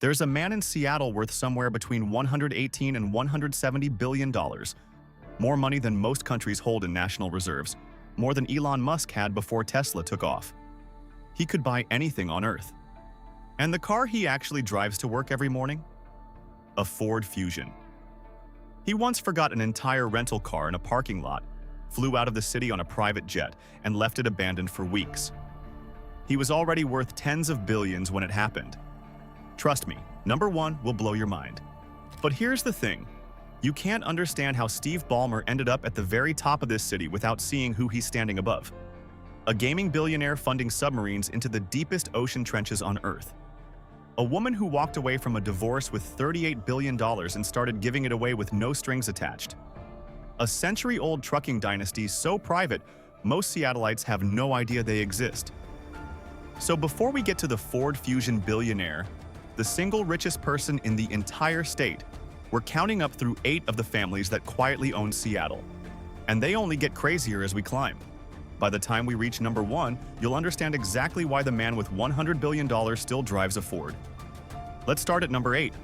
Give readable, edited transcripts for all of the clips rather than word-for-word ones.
There's a man in Seattle worth somewhere between $118 and $170 billion. More money than most countries hold in national reserves, more than Elon Musk had before Tesla took off. He could buy anything on Earth. And the car he actually drives to work every morning? A Ford Fusion. He once forgot an entire rental car in a parking lot, flew out of the city on a private jet, and left it abandoned for weeks. He was already worth tens of billions when it happened. Trust me, number one will blow your mind. But here's the thing. You can't understand how Steve Ballmer ended up at the very top of this city without seeing who he's standing above. A gaming billionaire funding submarines into the deepest ocean trenches on Earth. A woman who walked away from a divorce with $38 billion and started giving it away with no strings attached. A century-old trucking dynasty so private, most Seattleites have no idea they exist. So before we get to the Ford Fusion billionaire, the single richest person in the entire state, we're counting up through 8 of the families that quietly own Seattle. And they only get crazier as we climb. By the time we reach number 1, you'll understand exactly why the man with $100 billion still drives a Ford. Let's start at number 8.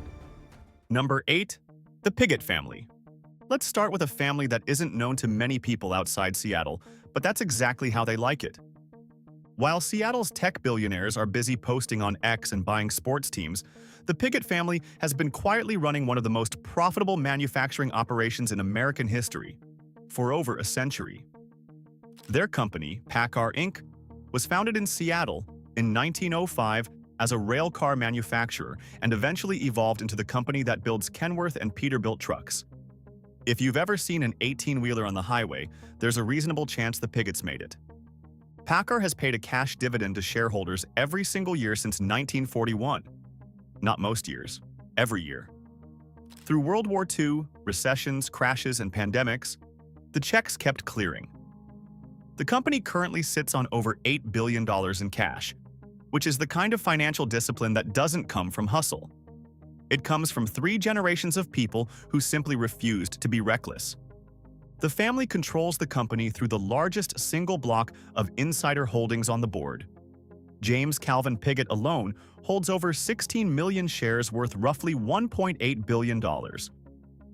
Number 8, the Piggott family. Let's start with a family that isn't known to many people outside Seattle, but that's exactly how they like it. While Seattle's tech billionaires are busy posting on X and buying sports teams, the Piggott family has been quietly running one of the most profitable manufacturing operations in American history for over a century. Their company, Paccar Inc., was founded in Seattle in 1905 as a railcar manufacturer and eventually evolved into the company that builds Kenworth and Peterbilt trucks. If you've ever seen an 18-wheeler on the highway, there's a reasonable chance the Pigotts made it. Paccar has paid a cash dividend to shareholders every single year since 1941. Not most years, every year. Through World War II, recessions, crashes, and pandemics, the checks kept clearing. The company currently sits on over $8 billion in cash, which is the kind of financial discipline that doesn't come from hustle. It comes from 3 generations of people who simply refused to be reckless. The family controls the company through the largest single block of insider holdings on the board. James Calvin Piggott alone holds over 16 million shares worth roughly $1.8 billion.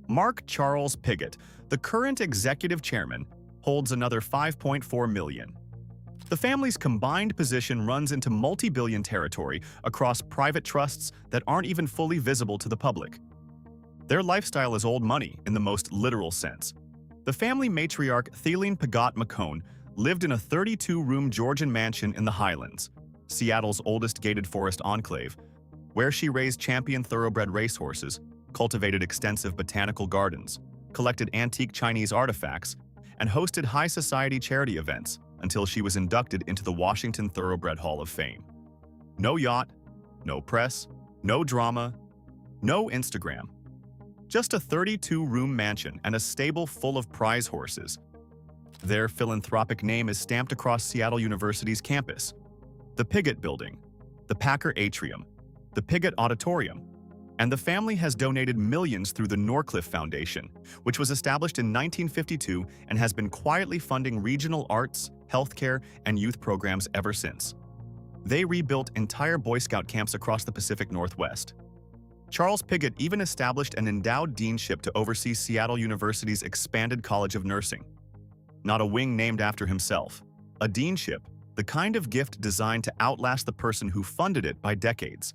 Mark Charles Piggott, the current executive chairman, holds another 5.4 million. The family's combined position runs into multi-billion territory across private trusts that aren't even fully visible to the public. Their lifestyle is old money in the most literal sense. The family matriarch Theileen Piggott McCone lived in a 32-room Georgian mansion in the Highlands, Seattle's oldest gated forest enclave, where she raised champion thoroughbred racehorses, cultivated extensive botanical gardens, collected antique Chinese artifacts, and hosted high society charity events until she was inducted into the Washington Thoroughbred Hall of Fame. No yacht, no press, no drama, no Instagram. Just a 32-room mansion and a stable full of prize horses. Their philanthropic name is stamped across Seattle University's campus. The Piggott Building, the Paccar Atrium, the Piggott Auditorium, and the family has donated millions through the Norcliffe Foundation, which was established in 1952 and has been quietly funding regional arts, healthcare, and youth programs ever since. They rebuilt entire Boy Scout camps across the Pacific Northwest. Charles Piggott even established an endowed deanship to oversee Seattle University's expanded College of Nursing. Not a wing named after himself. A deanship, the kind of gift designed to outlast the person who funded it by decades.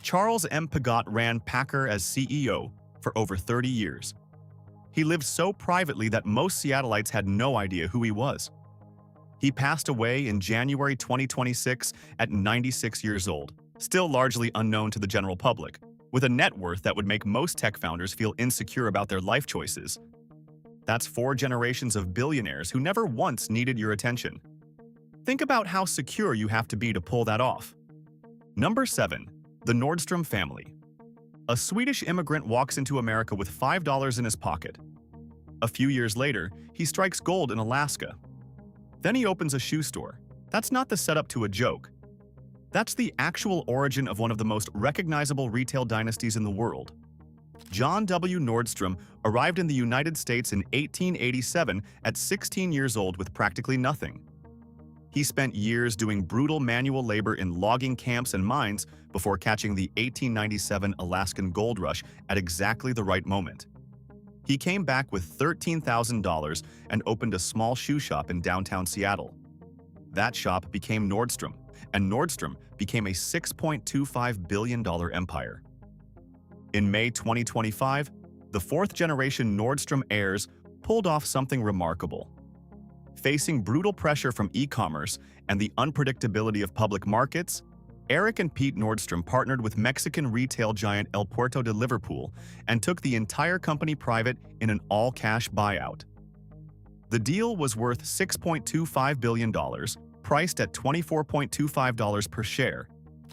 Charles M. Piggott ran Paccar as CEO for over 30 years. He lived so privately that most Seattleites had no idea who he was. He passed away in January 2026 at 96 years old, still largely unknown to the general public, with a net worth that would make most tech founders feel insecure about their life choices. That's 4 generations of billionaires who never once needed your attention. Think about how secure you have to be to pull that off. Number 7. The Nordstrom family. A Swedish immigrant walks into America with $5 in his pocket. A few years later, he strikes gold in Alaska. Then he opens a shoe store. That's not the setup to a joke. That's the actual origin of one of the most recognizable retail dynasties in the world. John W. Nordstrom arrived in the United States in 1887 at 16 years old with practically nothing. He spent years doing brutal manual labor in logging camps and mines before catching the 1897 Alaskan gold rush at exactly the right moment. He came back with $13,000 and opened a small shoe shop in downtown Seattle. That shop became Nordstrom, and Nordstrom became a $6.25 billion empire. In May 2025, the fourth-generation Nordstrom heirs pulled off something remarkable. Facing brutal pressure from e-commerce and the unpredictability of public markets, Eric and Pete Nordstrom partnered with Mexican retail giant El Puerto de Liverpool and took the entire company private in an all-cash buyout. The deal was worth $6.25 billion, priced at $24.25 per share,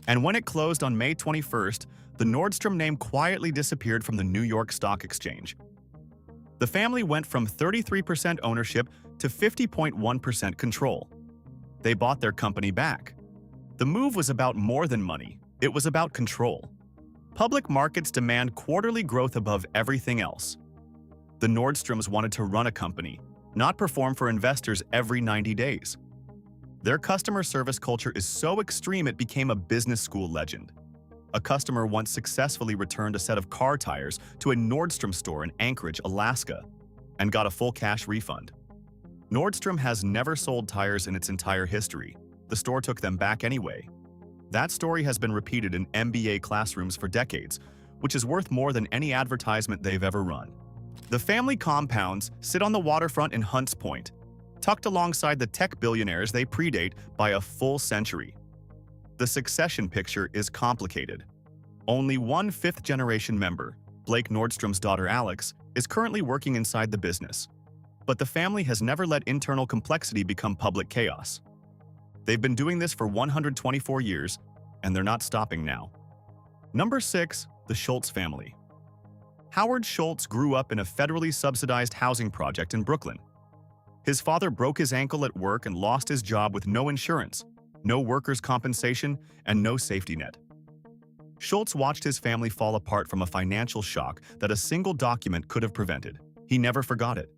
and when it closed on May 21st, the Nordstrom name quietly disappeared from the New York Stock Exchange. The family went from 33% ownership to 50.1% control. They bought their company back. The move was about more than money. It was about control. Public markets demand quarterly growth above everything else. The Nordstroms wanted to run a company, not perform for investors every 90 days. Their customer service culture is so extreme it became a business school legend. A customer once successfully returned a set of car tires to a Nordstrom store in Anchorage, Alaska, and got a full cash refund. Nordstrom has never sold tires in its entire history. The store took them back anyway. That story has been repeated in MBA classrooms for decades, which is worth more than any advertisement they've ever run. The family compounds sit on the waterfront in Hunts Point, tucked alongside the tech billionaires they predate by a full century. The succession picture is complicated. Only one fifth-generation member, Blake Nordstrom's daughter Alex, is currently working inside the business. But the family has never let internal complexity become public chaos. They've been doing this for 124 years, and they're not stopping now. Number 6. The Schultz family. Howard Schultz grew up in a federally subsidized housing project in Brooklyn. His father broke his ankle at work and lost his job with no insurance, no workers' compensation, and no safety net. Schultz watched his family fall apart from a financial shock that a single document could have prevented. He never forgot it.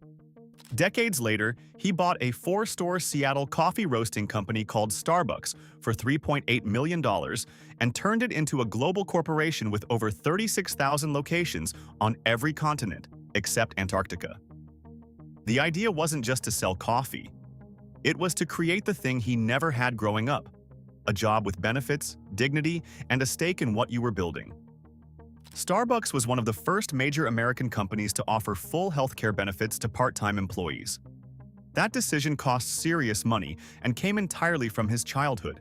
Decades later, he bought a 4-store Seattle coffee roasting company called Starbucks for $3.8 million and turned it into a global corporation with over 36,000 locations on every continent except Antarctica. The idea wasn't just to sell coffee. It was to create the thing he never had growing up: a job with benefits, dignity, and a stake in what you were building. Starbucks was one of the first major American companies to offer full healthcare benefits to part-time employees. That decision cost serious money and came entirely from his childhood.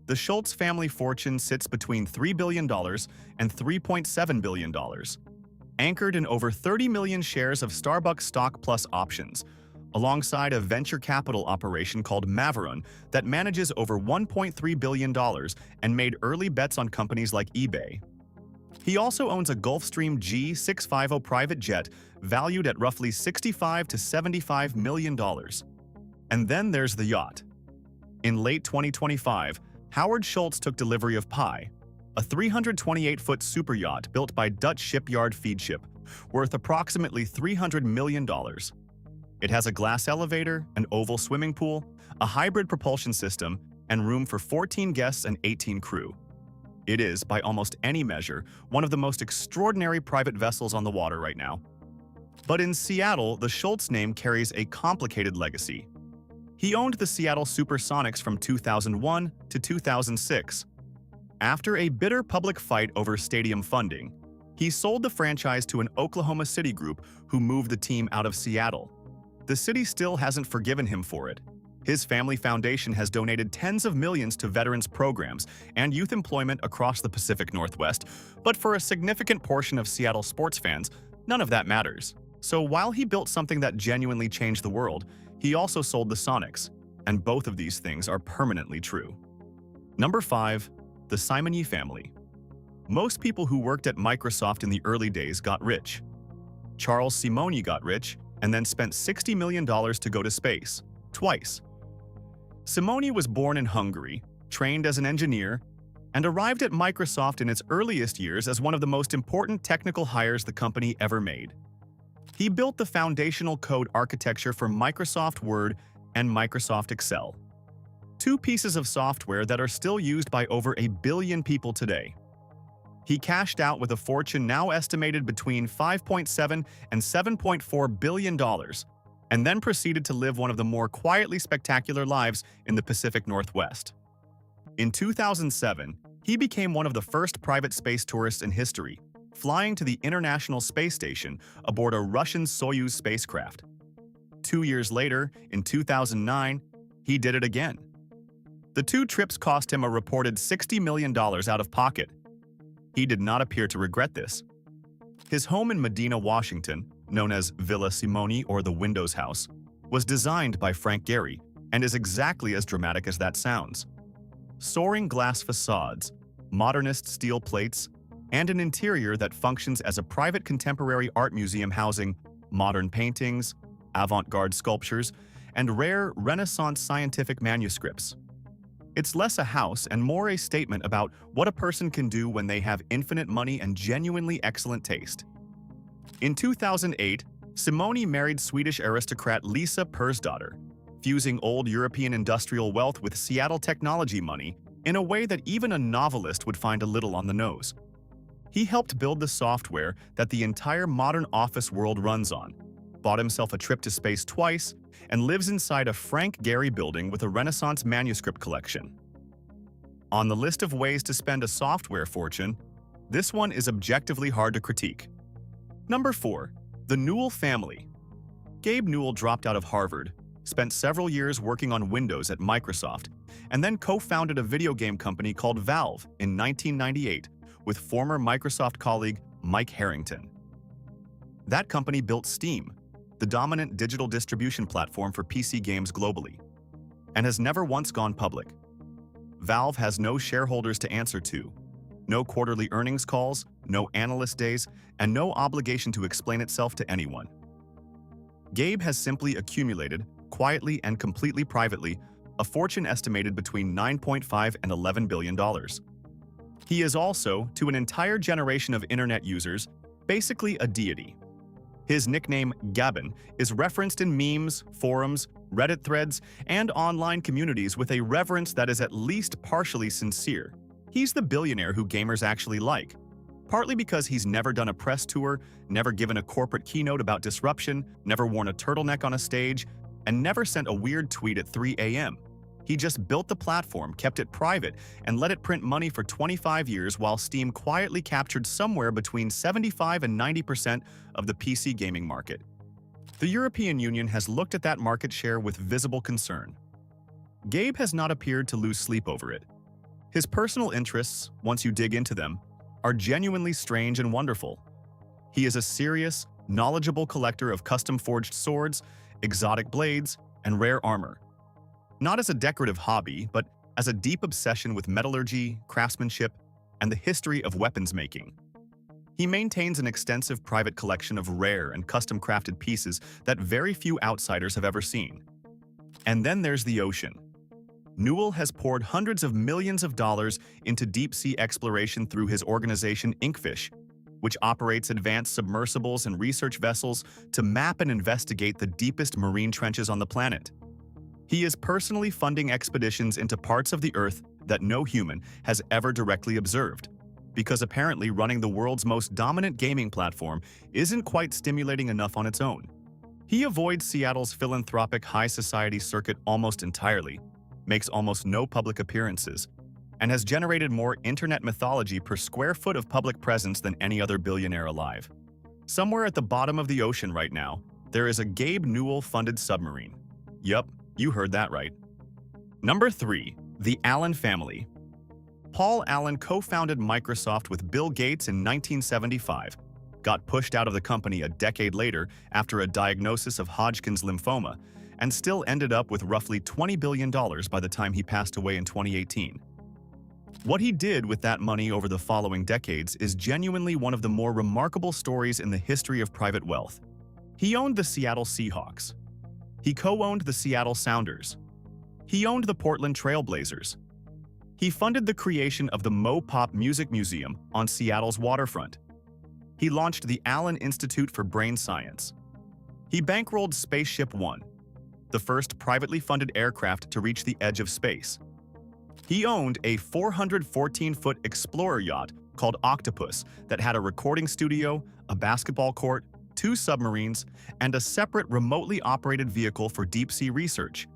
The Schultz family fortune sits between $3 billion and $3.7 billion, anchored in over 30 million shares of Starbucks stock plus options, alongside a venture capital operation called Maveron that manages over $1.3 billion and made early bets on companies like eBay. He also owns a Gulfstream G650 private jet valued at roughly $65 to $75 million. And then there's the yacht. In late 2025, Howard Schultz took delivery of Pi, a 328-foot super yacht built by Dutch shipyard Feedship, worth approximately $300 million. It has a glass elevator, an oval swimming pool, a hybrid propulsion system, and room for 14 guests and 18 crew. It is, by almost any measure, one of the most extraordinary private vessels on the water right now. But in Seattle, the Schultz name carries a complicated legacy. He owned the Seattle Supersonics from 2001 to 2006. After a bitter public fight over stadium funding, he sold the franchise to an Oklahoma City group who moved the team out of Seattle. The city still hasn't forgiven him for it. His family foundation has donated tens of millions to veterans programs and youth employment across the Pacific Northwest, but for a significant portion of Seattle sports fans, none of that matters. So while he built something that genuinely changed the world, he also sold the Sonics, and both of these things are permanently true. Number 5. The Simonyi family. Most people who worked at Microsoft in the early days got rich. Charles Simonyi got rich and then spent $60 million to go to space, twice. Simonyi was born in Hungary, trained as an engineer, and arrived at Microsoft in its earliest years as one of the most important technical hires the company ever made. He built the foundational code architecture for Microsoft Word and Microsoft Excel. two pieces of software that are still used by over 1 billion people today. He cashed out with a fortune now estimated between $5.7 and $7.4 billion, and then proceeded to live one of the more quietly spectacular lives in the Pacific Northwest. In 2007, he became one of the first private space tourists in history, flying to the International Space Station aboard a Russian Soyuz spacecraft. 2 years later, in 2009, he did it again. The two trips cost him a reported $60 million out of pocket. He did not appear to regret this. His home in Medina, Washington, known as Villa Simonyi or the Windows House, was designed by Frank Gehry and is exactly as dramatic as that sounds. Soaring glass facades, modernist steel plates, and an interior that functions as a private contemporary art museum housing modern paintings, avant-garde sculptures, and rare Renaissance scientific manuscripts. It's less a house and more a statement about what a person can do when they have infinite money and genuinely excellent taste. In 2008, Simonyi married Swedish aristocrat Lisa Persdotter, fusing old European industrial wealth with Seattle technology money in a way that even a novelist would find a little on the nose. He helped build the software that the entire modern office world runs on, bought himself a trip to space twice, and lives inside a Frank Gehry building with a Renaissance manuscript collection. On the list of ways to spend a software fortune, this one is objectively hard to critique. Number 4. The Newell family. Gabe Newell dropped out of Harvard, spent several years working on Windows at Microsoft, and then co-founded a video game company called Valve in 1998 with former Microsoft colleague Mike Harrington. That company built Steam, the dominant digital distribution platform for PC games globally, and has never once gone public. Valve has no shareholders to answer to, no quarterly earnings calls, no analyst days, and no obligation to explain itself to anyone. Gabe has simply accumulated, quietly and completely privately, a fortune estimated between $9.5 and $11 billion. He is also, to an entire generation of internet users, basically a deity. His nickname, Gabin, is referenced in memes, forums, Reddit threads, and online communities with a reverence that is at least partially sincere. He's the billionaire who gamers actually like, partly because he's never done a press tour, never given a corporate keynote about disruption, never worn a turtleneck on a stage, and never sent a weird tweet at 3 a.m. He just built the platform, kept it private, and let it print money for 25 years while Steam quietly captured somewhere between 75 and 90% of the PC gaming market. The European Union has looked at that market share with visible concern. Gabe has not appeared to lose sleep over it. His personal interests, once you dig into them, are genuinely strange and wonderful. He is a serious, knowledgeable collector of custom-forged swords, exotic blades, and rare armor. Not as a decorative hobby, but as a deep obsession with metallurgy, craftsmanship, and the history of weapons making. He maintains an extensive private collection of rare and custom-crafted pieces that very few outsiders have ever seen. And then there's the ocean. Newell has poured hundreds of millions of dollars into deep-sea exploration through his organization Inkfish, which operates advanced submersibles and research vessels to map and investigate the deepest marine trenches on the planet. He is personally funding expeditions into parts of the Earth that no human has ever directly observed, because apparently running the world's most dominant gaming platform isn't quite stimulating enough on its own. He avoids Seattle's philanthropic high society circuit almost entirely, makes almost no public appearances, and has generated more internet mythology per square foot of public presence than any other billionaire alive. Somewhere at the bottom of the ocean right now, there is a Gabe Newell-funded submarine. Yup, you heard that right. Number 3. The Allen family. Paul Allen co-founded Microsoft with Bill Gates in 1975, got pushed out of the company a decade later after a diagnosis of Hodgkin's lymphoma, and still ended up with roughly $20 billion by the time he passed away in 2018. What he did with that money over the following decades is genuinely one of the more remarkable stories in the history of private wealth. He owned the Seattle Seahawks. He co-owned the Seattle Sounders. He owned the Portland Trail Blazers. He funded the creation of the Mo-Pop Music Museum on Seattle's waterfront. He launched the Allen Institute for Brain Science. He bankrolled Spaceship One. the first privately funded aircraft to reach the edge of space. He owned a 414-foot explorer yacht called Octopus that had a recording studio, a basketball court, 2 submarines, and a separate remotely operated vehicle for deep-sea research.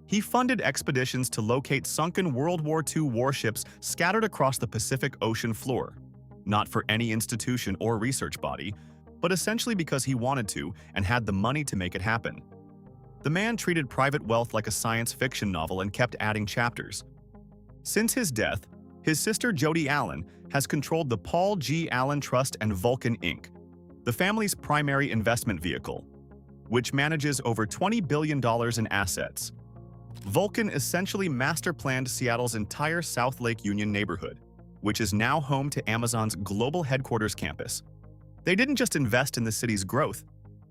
He funded expeditions to locate sunken World War II warships scattered across the Pacific Ocean floor, not for any institution or research body, but essentially because he wanted to and had the money to make it happen. The man treated private wealth like a science fiction novel and kept adding chapters. Since his death, his sister Jody Allen has controlled the Paul G. Allen Trust and Vulcan Inc., the family's primary investment vehicle, which manages over $20 billion in assets. Vulcan essentially master-planned Seattle's entire South Lake Union neighborhood, which is now home to Amazon's global headquarters campus. They didn't just invest in the city's growth,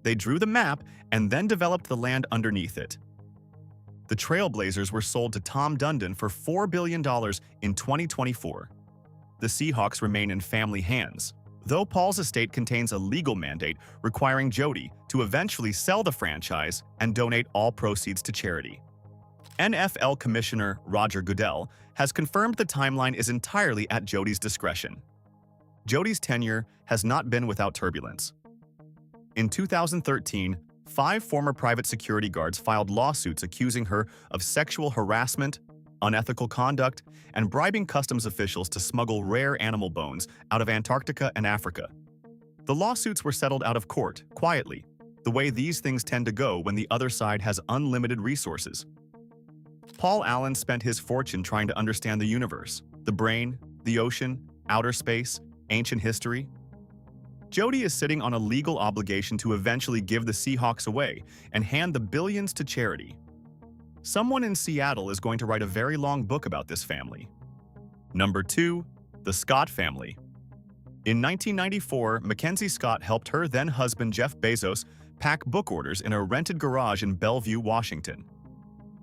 they drew the map and then developed the land underneath it. The Trailblazers were sold to Tom Dundon for $4 billion in 2024. The Seahawks remain in family hands, though Paul's estate contains a legal mandate requiring Jody to eventually sell the franchise and donate all proceeds to charity. NFL Commissioner Roger Goodell has confirmed the timeline is entirely at Jody's discretion. Jody's tenure has not been without turbulence. In 2013, 5 former private security guards filed lawsuits accusing her of sexual harassment, unethical conduct, and bribing customs officials to smuggle rare animal bones out of Antarctica and Africa. The lawsuits were settled out of court, quietly, the way these things tend to go when the other side has unlimited resources. Paul Allen spent his fortune trying to understand the universe, the brain, the ocean, outer space, ancient history. Jody is sitting on a legal obligation to eventually give the Seahawks away and hand the billions to charity. Someone in Seattle is going to write a very long book about this family. Number 2, the Scott family. In 1994, McKenzie Scott helped her then-husband Jeff Bezos pack book orders in a rented garage in Bellevue, Washington.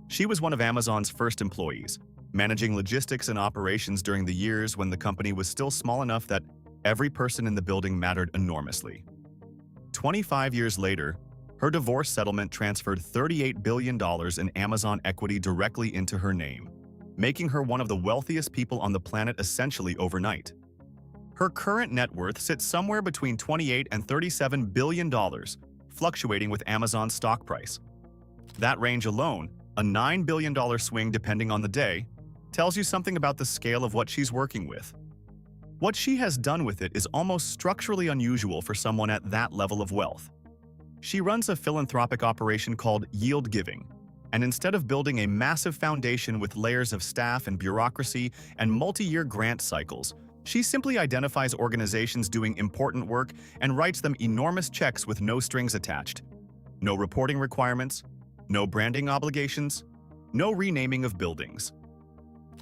She was one of Amazon's first employees, managing logistics and operations during the years when the company was still small enough that every person in the building mattered enormously. 25 years later, her divorce settlement transferred $38 billion in Amazon equity directly into her name, making her one of the wealthiest people on the planet essentially overnight. Her current net worth sits somewhere between $28 and $37 billion, fluctuating with Amazon's stock price. That range alone, a $9 billion swing depending on the day, tells you something about the scale of what she's working with. What she has done with it is almost structurally unusual for someone at that level of wealth. She runs a philanthropic operation called Yield Giving, and instead of building a massive foundation with layers of staff and bureaucracy and multi-year grant cycles, she simply identifies organizations doing important work and writes them enormous checks with no strings attached. No reporting requirements, no branding obligations, no renaming of buildings.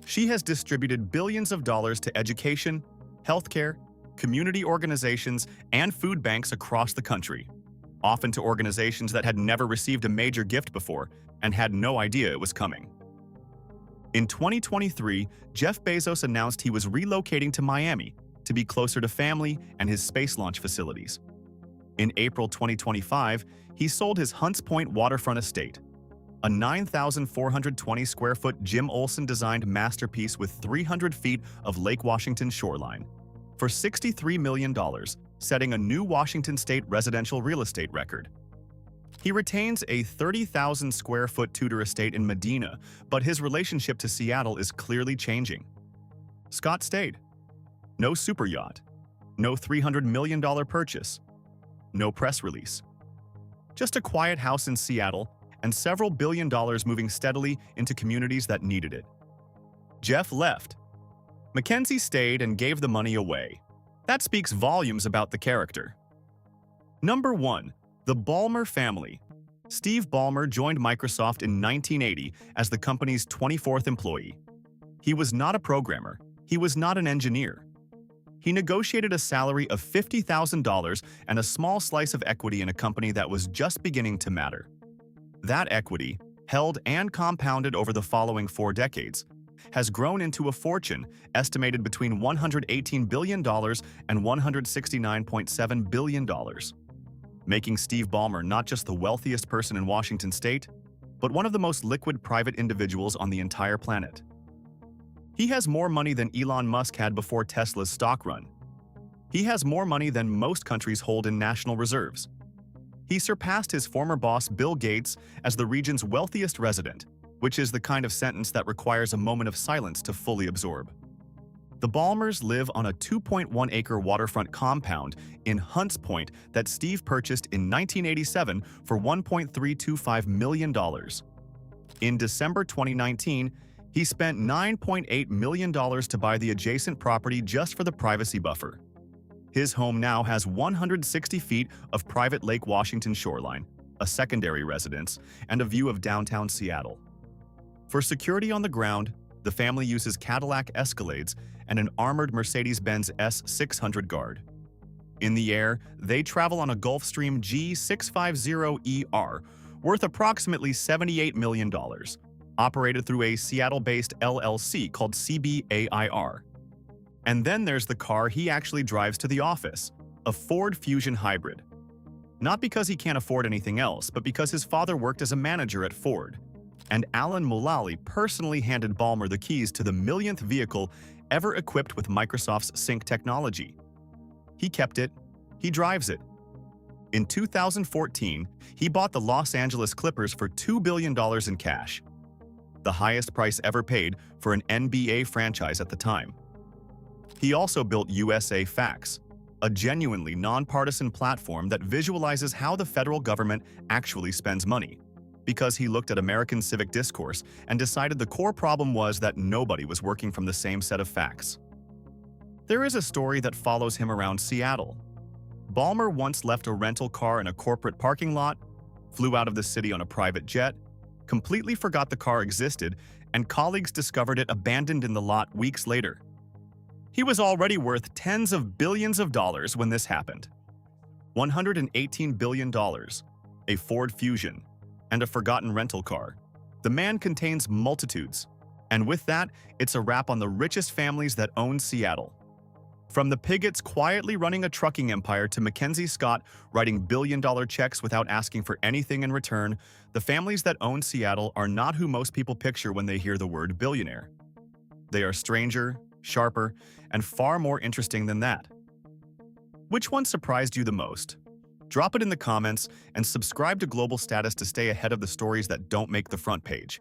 She has distributed billions of dollars to education, healthcare, community organizations, and food banks across the country, often to organizations that had never received a major gift before and had no idea it was coming. In 2023, Jeff Bezos announced he was relocating to Miami to be closer to family and his space launch facilities. In April 2025, he sold his Hunts Point waterfront estate, a 9,420 square foot Jim Olsen-designed masterpiece with 300 feet of Lake Washington shoreline, for $63 million, setting a new Washington state residential real estate record. He retains a 30,000 square foot Tudor estate in Medina, but his relationship to Seattle is clearly changing. Scott stayed. No super yacht. No $300 million purchase. No press release. Just a quiet house in Seattle and several $1 billion moving steadily into communities that needed it. Jeff left. McKenzie stayed and gave the money away. That speaks volumes about the character. Number 1. The Ballmer Family. Steve Ballmer joined Microsoft in 1980 as the company's 24th employee. He was not a programmer. He was not an engineer. He negotiated a salary of $50,000 and a small slice of equity in a company that was just beginning to matter. That equity, held and compounded over the following 4 decades, has grown into a fortune estimated between $118 billion and $169.7 billion, making Steve Ballmer not just the wealthiest person in Washington state, but one of the most liquid private individuals on the entire planet. He has more money than Elon Musk had before Tesla's stock run. He has more money than most countries hold in national reserves. He surpassed his former boss Bill Gates as the region's wealthiest resident, which is the kind of sentence that requires a moment of silence to fully absorb. The Ballmers live on a 2.1-acre waterfront compound in Hunts Point that Steve purchased in 1987 for $1.325 million. In December 2019, he spent $9.8 million to buy the adjacent property just for the privacy buffer. His home now has 160 feet of private Lake Washington shoreline, a secondary residence, and a view of downtown Seattle. For security on the ground, the family uses Cadillac Escalades and an armored Mercedes-Benz S600 Guard. In the air, they travel on a Gulfstream G650ER, worth approximately $78 million, operated through a Seattle-based LLC called CBAIR. And then there's the car he actually drives to the office, a Ford Fusion Hybrid. Not because he can't afford anything else, but because his father worked as a manager at Ford. And Alan Mulally personally handed Ballmer the keys to the millionth vehicle ever equipped with Microsoft's Sync technology. He kept it, he drives it. In 2014, he bought the Los Angeles Clippers for $2 billion in cash, the highest price ever paid for an NBA franchise at the time. He also built USA Facts, a genuinely nonpartisan platform that visualizes how the federal government actually spends money, because he looked at American civic discourse and decided the core problem was that nobody was working from the same set of facts. There is a story that follows him around Seattle. Ballmer once left a rental car in a corporate parking lot, flew out of the city on a private jet, completely forgot the car existed, and colleagues discovered it abandoned in the lot weeks later. He was already worth tens of billions of dollars when this happened. $118 billion, a Ford Fusion, and a forgotten rental car. The man contains multitudes. And with that, it's a wrap on the richest families that own Seattle. From the Pigots quietly running a trucking empire to McKenzie Scott writing billion-dollar checks without asking for anything in return, the families that own Seattle are not who most people picture when they hear the word billionaire. They are stranger, sharper, and far more interesting than that. Which one surprised you the most? Drop it in the comments and subscribe to Global Status to stay ahead of the stories that don't make the front page.